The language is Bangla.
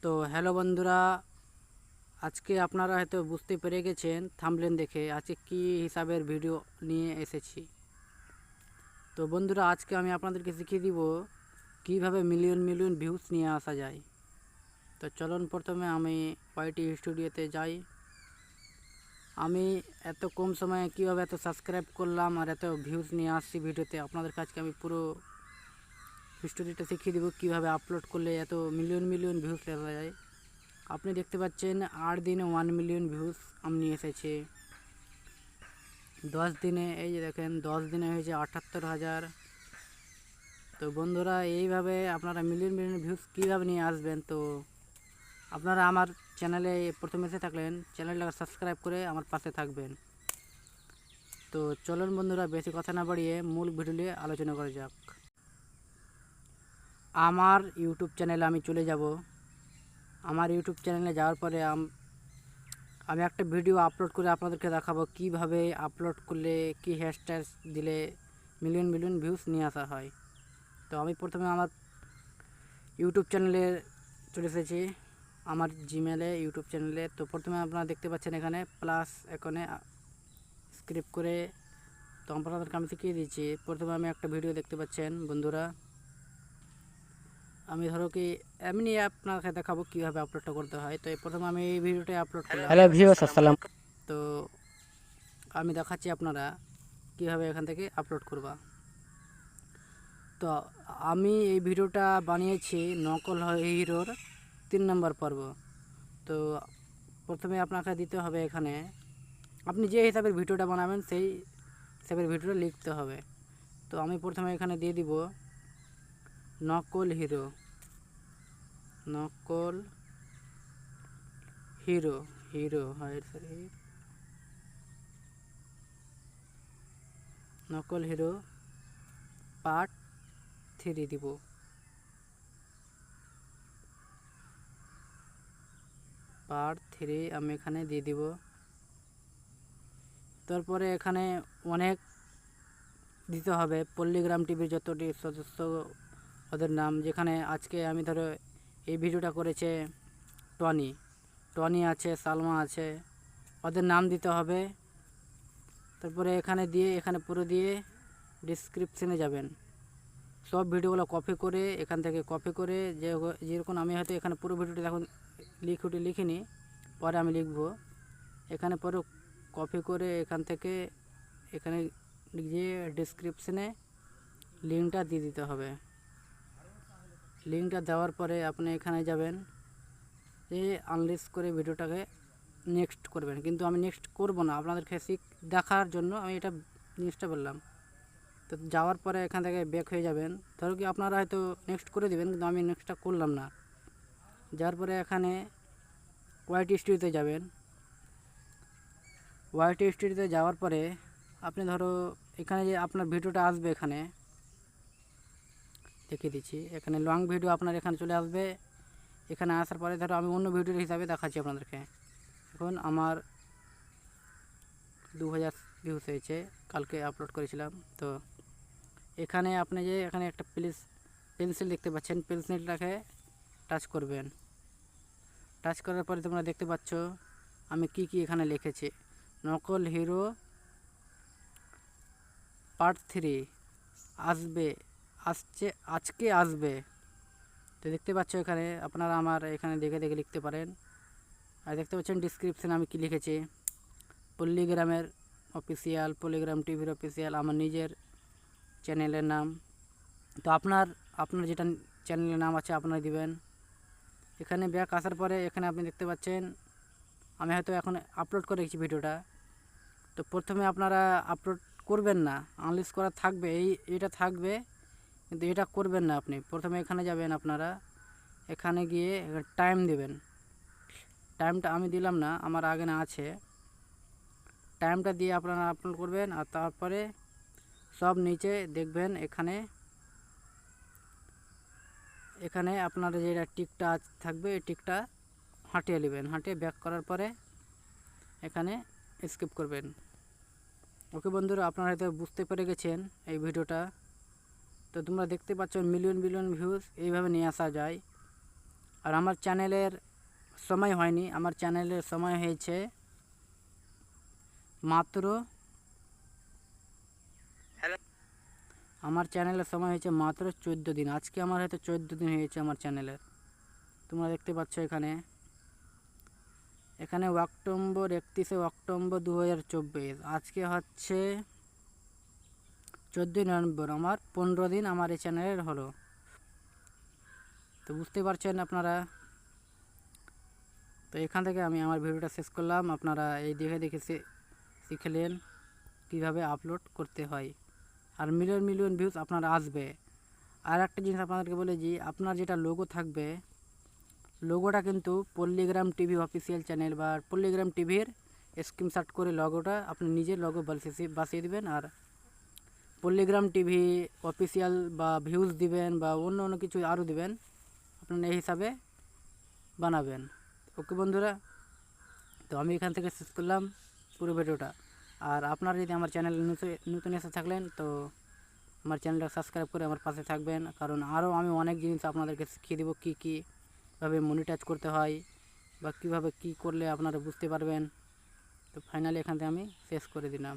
তো হ্যালো বন্ধুরা, আজকে আপনারা হয়তো বুঝতে পেরে গেছেন থাম্বনেল দেখে আজকে কী হিসাবের ভিডিও নিয়ে এসেছি। তো বন্ধুরা, আজকে আমি আপনাদেরকে শিখিয়ে দিব কিভাবে মিলিয়ন মিলিয়ন ভিউজ নিয়ে আসা যায়। তো চলুন প্রথমে আমি ওয়াইটি স্টুডিওতে যাই। আমি এত কম সময়ে কীভাবে এত সাবস্ক্রাইব করলাম আর এত ভিউজ নিয়ে আসছি ভিডিওতে, আপনাদের কাছে আমি পুরো হিস্টোরিটা শিখিয়ে দেবো কীভাবে আপলোড করলে এত মিলিয়ন মিলিয়ন ভিউজ আসা যায়। আপনি দেখতে পাচ্ছেন 8 দিনে 1 মিলিয়ন ভিউজ আমি এসেছে। 10 দিনে এই যে দেখেন 10 দিনে হয়েছে 78,000। তো বন্ধুরা, এইভাবে আপনারা মিলিয়ন মিলিয়ন ভিউজ কীভাবে নিয়ে আসবেন, তো আপনারা আমার চ্যানেলে প্রথমে এসে থাকলেন চ্যানেলটাকে সাবস্ক্রাইব করে আমার পাশে থাকবেন। তো চলুন বন্ধুরা, বেশি কথা না বাড়িয়ে মূল ভিডিও নিয়ে আলোচনা করা যাক। আমার ইউটিউব চ্যানেলে আমি চলে যাব। আমার ইউটিউব চ্যানেলে যাওয়ার পরে আমি একটা ভিডিও আপলোড করে আপনাদেরকে দেখাবো কিভাবে আপলোড করলে কি হ্যাশট্যাগ দিলে মিলিয়ন মিলিয়ন ভিউজ নিয়ে আসা হয়। তো আমি প্রথমে আমার ইউটিউব চ্যানেলে চলে এসেছি, আমার জিমেলে ইউটিউব চ্যানেলে। তো প্রথমে আপনারা দেখতে পাচ্ছেন এখানে প্লাস এখানে স্ক্রিপ্ট করে, তো আপনাদেরকে আমি শিখিয়ে দিচ্ছি। প্রথমে আমি একটা ভিডিও দেখতে পাচ্ছেন বন্ধুরা, আমি ধরো কি এমনি আপনাকে দেখাবো কীভাবে আপলোডটা করতে হয়। তো প্রথমে আমি এই ভিডিওটাই আপলোড করলাম। হ্যালো ভিউয়ার্স, আসসালাম। তো আমি দেখাচ্ছি আপনারা কীভাবে এখান থেকে আপলোড করবা। তো আমি এই ভিডিওটা বানিয়েছি নকল হিরোর 3 নম্বর পর্ব। তো প্রথমে আপনাকে দিতে হবে এখানে, আপনি যে হিসাবের ভিডিওটা বানাবেন সেই হিসাবের ভিডিওটা লিখতে হবে। তো আমি প্রথমে এখানে দিয়ে দিব নকল হিরো, নকল হিরো, হিরো হয় সরি, নকল হিরো পার্ট 3 দিব। পার্ট 3 আমি এখানে দিয়ে দিব। তারপরে এখানে অনেক দিতে হবে পল্লীগ্রাম টিভির যতটি সদস্য ওদের নাম, যেখানে আজকে আমি ধরো এই ভিডিওটা করেছে টনি, টনি আছে, সালমা আছে, ওদের নাম দিতে হবে। তারপরে এখানে দিয়ে এখানে পুরো দিয়ে ডিসক্রিপশনে যাবেন, সব ভিডিওগুলো কপি করে এখান থেকে কপি করে যেরকম আমি হয়তো এখানে পুরো ভিডিওটি এখন লিখিনি, পরে আমি লিখব এখানে, পরে কপি করে এখান থেকে এখানে গিয়ে ডিসক্রিপশনে লিঙ্কটা দিয়ে দিতে হবে। লিঙ্কটা দেওয়ার পরে আপনি এখানে যাবেন, যে আনলিস্ট করে ভিডিওটাকে নেক্সট করবেন। কিন্তু আমি নেক্সট করব না, আপনাদেরকে দেখার জন্য আমি এটা জিনিসটা বললাম। তো যাওয়ার পরে এখান থেকে ব্যাক হয়ে যাবেন, ধরো কি আপনারা হয়তো নেক্সট করে দেবেন, কিন্তু আমি নেক্সটটা করলাম না। যাওয়ার পরে এখানে ওয়াইটি স্টুডিওতে যাবেন। ওয়াইটি স্টুডিওতে যাওয়ার পরে আপনি ধরো এখানে যে আপনার ভিডিওটা আসবে, এখানে দেখিয়ে দিচ্ছি, এখানে লং ভিডিও আপনার এখানে চলে আসবে। এখানে আসার পরে ধরো আমি অন্য ভিডিওর হিসাবে দেখাচ্ছি আপনাদেরকে। এখন আমার 2000 ভিউজ হয়েছে, কালকে আপলোড করেছিলাম। তো এখানে আপনি যে এখানে একটা পেন্সিল দেখতে পাচ্ছেন, পেন্সিলটাকে টাচ করবেন। টাচ করার পরে তোমরা দেখতে পাচ্ছ আমি কি এখানে লিখেছি, নকল হিরো পার্ট 3 আজকে আসবে। তো দেখতে পাচ্ছ এখানে আপনারা আমার এখানে দেখে দেখে লিখতে পারেন। আর দেখতে পাচ্ছেন ডিসক্রিপশানে আমি কি লিখেছি, পল্লীগ্রামের অফিসিয়াল, পল্লীগ্রাম টিভির অফিসিয়াল, আমার নিজের চ্যানেলের নাম। তো আপনার যেটা চ্যানেলের নাম আছে আপনারা দিবেন। এখানে ব্যাক আসার পরে এখানে আপনি দেখতে পাচ্ছেন আমি হয়তো এখন আপলোড করে রেখেছি ভিডিওটা। তো প্রথমে আপনারা আপলোড করবেন না, আনলিস্ট করা থাকবে, এটা থাকবে, কিন্তু এটা করবেন না। আপনি প্রথমে এখানে যাবেন, আপনারা এখানে গিয়ে টাইম দেবেন। টাইমটা আমি দিলাম না, আমার আগে না আছে, টাইমটা দিয়ে আপনারা আপলোড করবেন। আর তারপরে সব নিচে দেখবেন এখানে আপনার যেটা টিকটা থাকবে, এই টিকটা হাঁটিয়ে নেবেন, হাঁটিয়ে ব্যাক করার পরে এখানে স্কিপ করবেন। ওকে বন্ধুরা, আপনারা হয়তো বুঝতে পেরে গেছেন এই ভিডিওটা। তো তোমরা দেখতে পাচ্ছ মিলিয়ন মিলিয়ন ভিউজ এইভাবে নিয়ে আসা যায়। আর আমার চ্যানেলের সময় হয়নি, আমার চ্যানেলের সময় হয়েছে মাত্র আমার চ্যানেলের সময় হয়েছে মাত্র 14 দিন। আজকে আমার হয়তো 14 দিন হয়েছে আমার চ্যানেলের। তোমরা দেখতে পাচ্ছ এখানে অক্টোবর 31শে অক্টোবর 2024, আজকে হচ্ছে 14ই নভেম্বর। আমার 15 দিন আমার এই চ্যানেলের হলো। তো বুঝতে পারছেন আপনারা। তো এখান থেকে আমি আমার ভিডিওটা শেষ করলাম। আপনারা এই দেখে দেখে শিখলেন কীভাবে আপলোড করতে হয়, আর মিলিয়ন মিলিয়ন ভিউজ আপনারা আসবে। আর একটা জিনিস আপনাদেরকে বলে যে আপনার যেটা লোগো থাকবে, লোগোটা কিন্তু পল্লীগ্রাম টিভি অফিসিয়াল চ্যানেল বা পল্লীগ্রাম টিভির স্ক্রিনশট করে লোগোটা আপনি নিজের লোগো বাসিয়ে দিবেন। আর পল্লীগ্রাম টিভি অফিসিয়াল বা ভিউজ দিবেন বা অন্য অন্য কিছু আরও দিবেন, আপনারা এই হিসাবে বানাবেন। ওকে বন্ধুরা, তো আমি এখান থেকে শেষ করলাম পুরো ভিডিওটা। আর আপনারা যদি আমার চ্যানেল নতুন এসে থাকলেন তো আমার চ্যানেলটা সাবস্ক্রাইব করে আমার পাশে থাকবেন, কারণ আরও আমি অনেক জিনিস আপনাদেরকে শিখিয়ে দেবো কীভাবে মনিটাইজ করতে হয় বা কীভাবে কী করলে আপনারা বুঝতে পারবেন। তো ফাইনালি এখান থেকে আমি শেষ করে দিলাম।